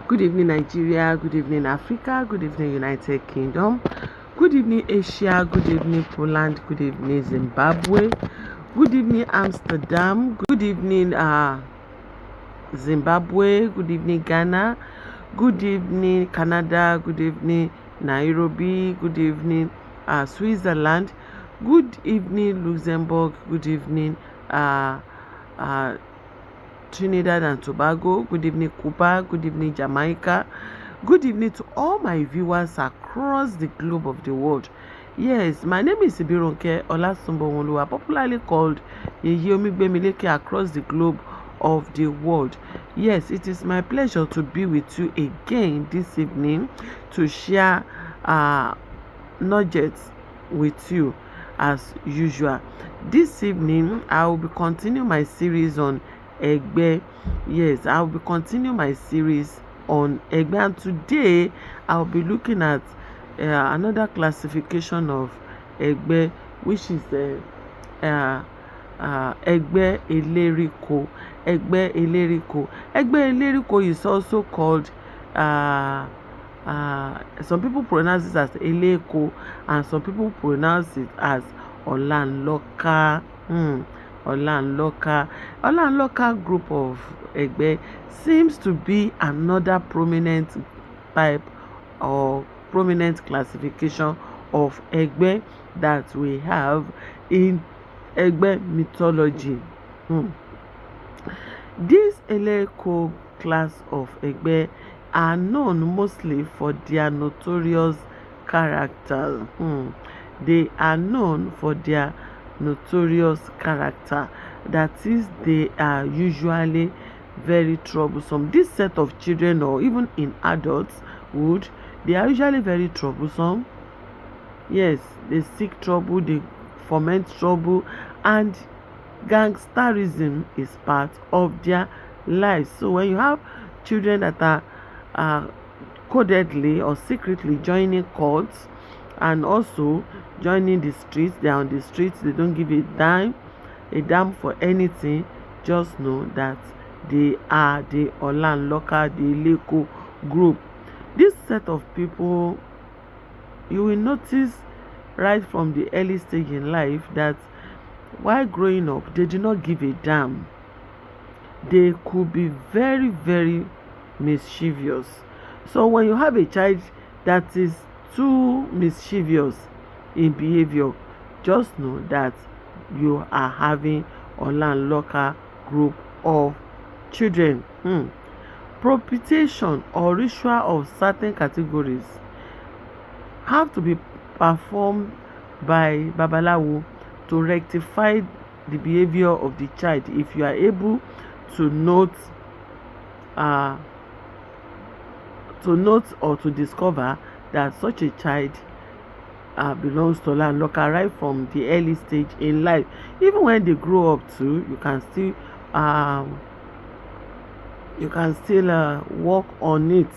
Good evening, Nigeria. Good evening, Africa. Good evening, United Kingdom. Good evening, Asia. Good evening, Poland. Good evening, Zimbabwe. Good evening, Amsterdam. Good evening, Zimbabwe. Good evening, Ghana. Good evening, Canada. Good evening, Nairobi. Good evening, Switzerland. Good evening, Luxembourg. Good evening, Trinidad and Tobago. Good evening, Cuba. Good evening, Jamaica. Good evening to all my viewers across the globe of the world. Yes, my name is Ibironke Olasunbowonluwa, popularly called Yeye across the globe of the world. Yes, it is my pleasure to be with you again this evening to share nuggets with you as usual. This evening, I will be continuing my series on Egbe. Yes, I will be continuing my series on Egbe, and today I will be looking at another classification of Egbe, which is Egbe Eleriko. Egbe Eleriko. Egbe Eleriko is also called some people pronounce it as Eleriko, and some people pronounce it as Olanloka. Olanloka group of Egbe seems to be another prominent type or prominent classification of Egbe that we have in Egbe mythology. This Eleriko class of Egbe are known mostly for their notorious character. They are known for their notorious character. That is, they are usually very troublesome. This set of children, or even in adulthood, they are usually very troublesome. Yes, they seek trouble, they foment trouble, and gangsterism is part of their lives. So when you have children that are codedly or secretly joining cults and also joining the streets, they are on the streets, they don't give a damn for anything, just know that they are the Olanloka, the Eleriko group. This set of people, you will notice right from the early stage in life that while growing up, they do not give a damn. They could be very, very mischievous. So when you have a child that is too mischievous in behavior, just know that you are having Olanloka group of children. Propitiation or ritual of certain categories have to be performed by Babalawo to rectify the behavior of the child. If you are able to note or to discover that such a child belongs to Olanloka right from the early stage in life, even when they grow up too, you can still work on it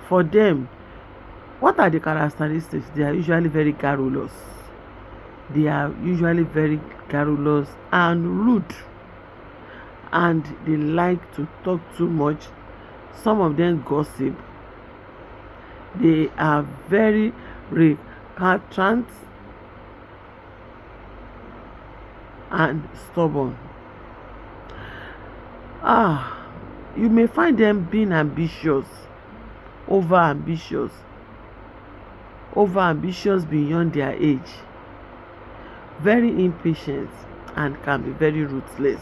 for them. What are the characteristics? They are usually very garrulous. They are usually very garrulous and rude, and they like to talk too much. Some of them gossip. They are very recalcitrant and stubborn. You may find them being ambitious, over ambitious beyond their age, very impatient, and can be very ruthless.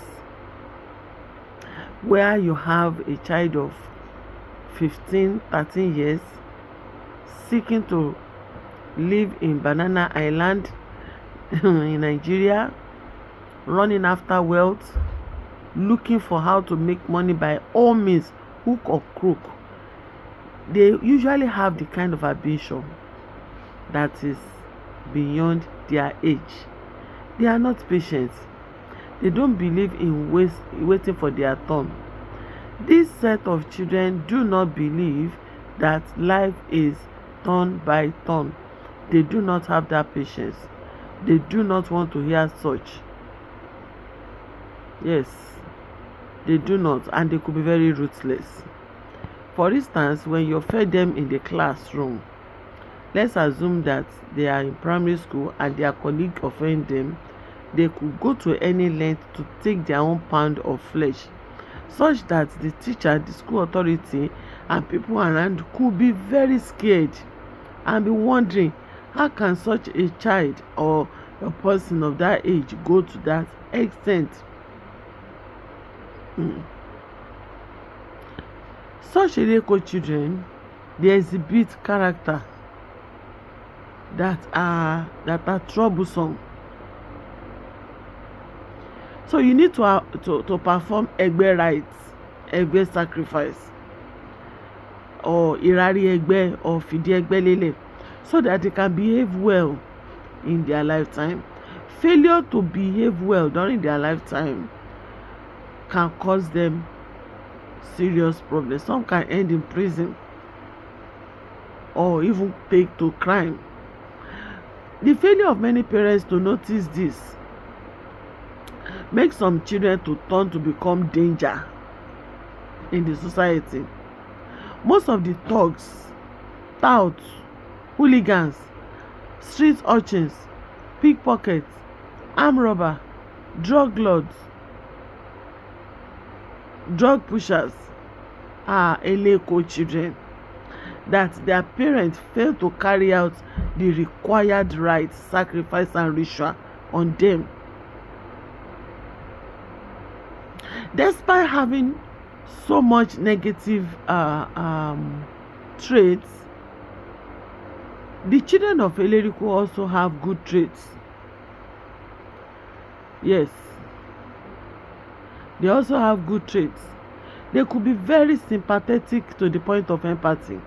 Where you have a child of 15-13 years seeking to live in Banana Island in Nigeria, running after wealth, looking for how to make money by all means, hook or crook. They usually have the kind of ambition that is beyond their age. They are not patient. They don't believe in waiting for their turn. This set of children do not believe that life is turn by turn. They do not have that patience. They do not want to hear such. Yes, they do not, and they could be very ruthless. For instance, when you fed them in the classroom, let's assume that they are in primary school and their colleague offend them, they could go to any length to take their own pound of flesh, such that the teacher, the school authority, and people around could be very scared and be wondering, how can such a child or a person of that age go to that extent? Such Eleriko children, they exhibit character that are troublesome. So you need to perform Egbe rites, Egbe sacrifice, or Irari Egbe or Fidi Egbe Lele, so that they can behave well in their lifetime. Failure to behave well during their lifetime can cause them serious problems. Some can end in prison or even take to crime. The failure of many parents to notice this makes some children to turn to become danger in the society. Most of the thugs, touts, hooligans, street urchins, pickpockets, armed robbers, drug lords, drug pushers are Eleriko children that their parents fail to carry out the required rites, sacrifice, and ritual on them. Despite having so much negative traits, the children of Eleriko also have good traits. Yes, they also have good traits. They could be very sympathetic to the point of empathy,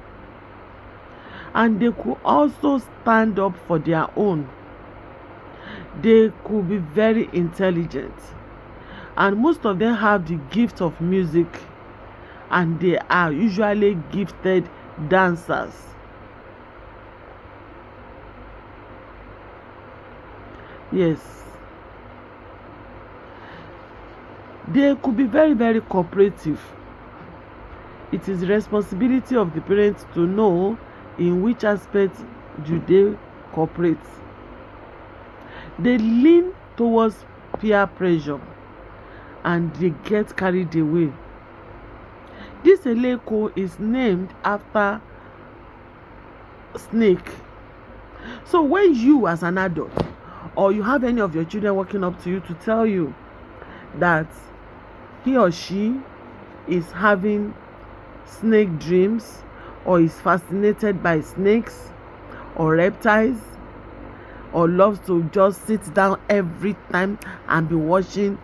and they could also stand up for their own. They could be very intelligent, and most of them have the gift of music, and they are usually gifted dancers. Yes, they could be very, very cooperative. It is the responsibility of the parents to know in which aspect do they cooperate. They lean towards peer pressure and they get carried away. This Eleriko is named after snake. So when you as an adult, or you have any of your children walking up to you to tell you that he or she is having snake dreams, or is fascinated by snakes or reptiles, or loves to just sit down every time and be watching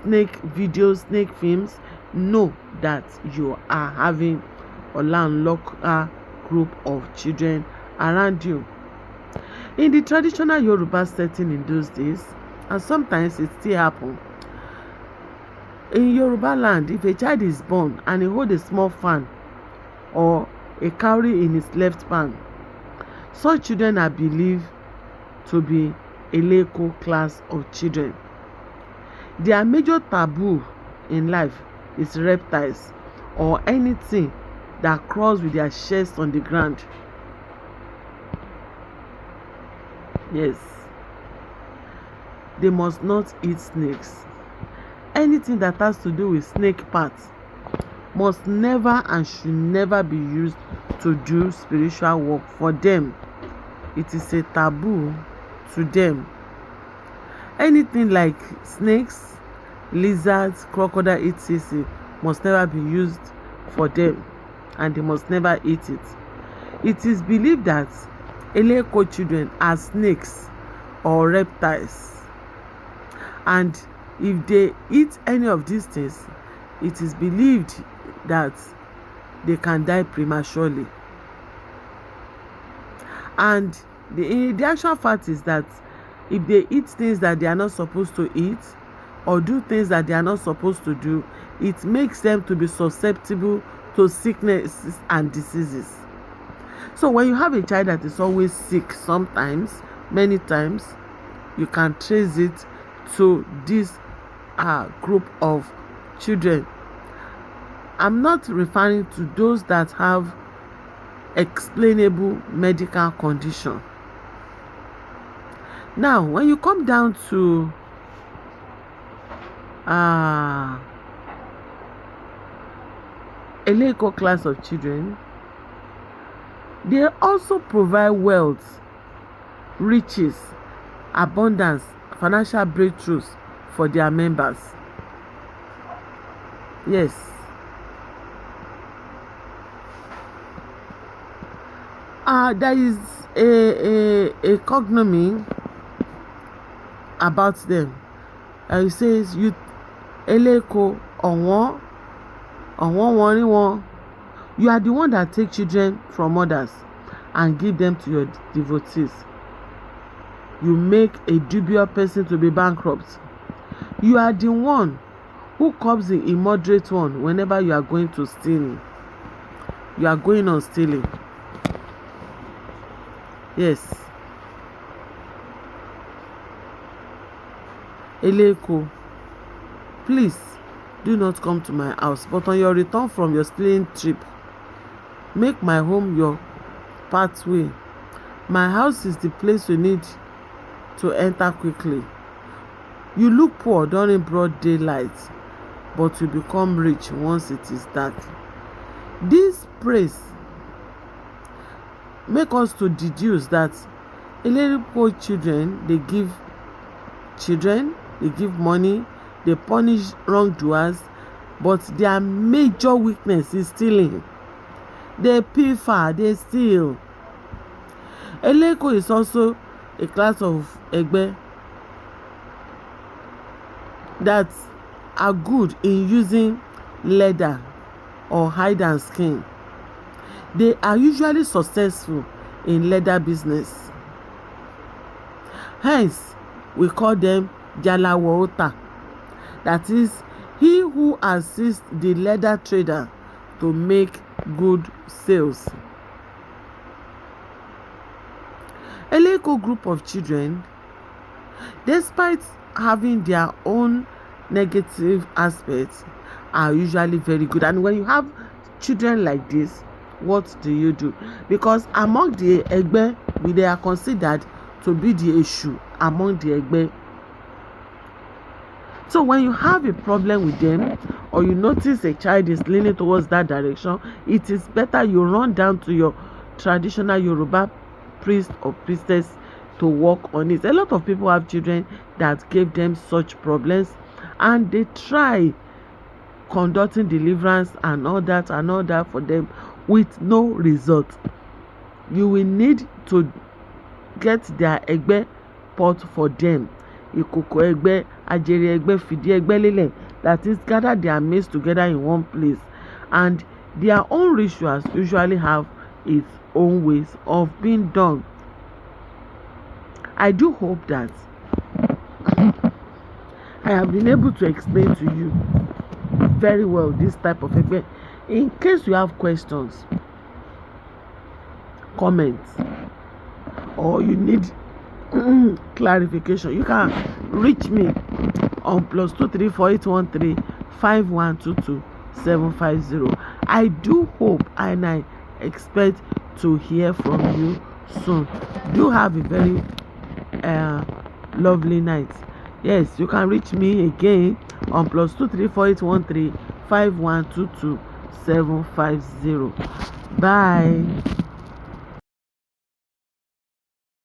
snake videos, snake films, know that you are having a landlocked group of children around you. In the traditional Yoruba setting in those days, and sometimes it still happens, in Yoruba land, if a child is born and he holds a small fan or a cowrie in his left palm, such children are believed to be Eleriko class of children. Their major taboo in life is reptiles or anything that crawls with their chest on the ground. Yes, they must not eat snakes. Anything that has to do with snake parts must never and should never be used to do spiritual work for them. It is a taboo to them. Anything like snakes, lizards, crocodile, etc. must never be used for them, and they must never eat it. It is believed that Eleriko children are snakes or reptiles, and if they eat any of these things, it is believed that they can die prematurely. And the actual fact is that if they eat things that they are not supposed to eat, or do things that they are not supposed to do, it makes them to be susceptible to sicknesses and diseases. So when you have a child that is always sick, sometimes, many times, you can trace it to this group of children. I'm not referring to those that have explainable medical condition. Now, when you come down to Eleriko class of children, they also provide wealth, riches, abundance, financial breakthroughs for their members. Yes. There is a cognomen about them. It says you Eleriko Onwon. You are the one that take children from others and give them to your devotees. You make a dubious person to be bankrupt. You are the one who curbs the immoderate one whenever you are going to stealing. You are going on stealing. Yes. Eleriko, please do not come to my house, but on your return from your stealing trip, make my home your pathway. My house is the place you need to enter quickly. You look poor during broad daylight, but you become rich once it is dark. This praise make us to deduce that Eleriko children, they give money, they punish wrongdoers, but their major weakness is stealing. They pilfer, they steal. Eleriko is also a class of Egbe that are good in using leather or hide and skin. They are usually successful in leather business. Hence, we call them Jalawaota. That is, he who assists the leather trader to make good sales. Eleriko group of children, despite having their own negative aspects, are usually very good. And when you have children like this, what do you do? Because among the Egbe, they are considered to be the issue among the Egbe. So when you have a problem with them, or you notice a child is leaning towards that direction, it is better you run down to your traditional Yoruba priest or priestess to work on it. A lot of people have children that gave them such problems, and they try conducting deliverance and all that for them with no result. You will need to get their Egbe pot for them. Ikoko Egbe, Ajere Egbe, Fidi Egbe Lele. That is, gather their mates together in one place, and their own rituals usually have its own ways of being done. I do hope that I have been able to explain to you very well this type of Egbe. In case you have questions, comments, or you need clarification, you can reach me on +234 813 5122750. I do hope and I expect to hear from you soon. Do have a very lovely night. Yes, you can reach me again on +234 813 5122750. Bye.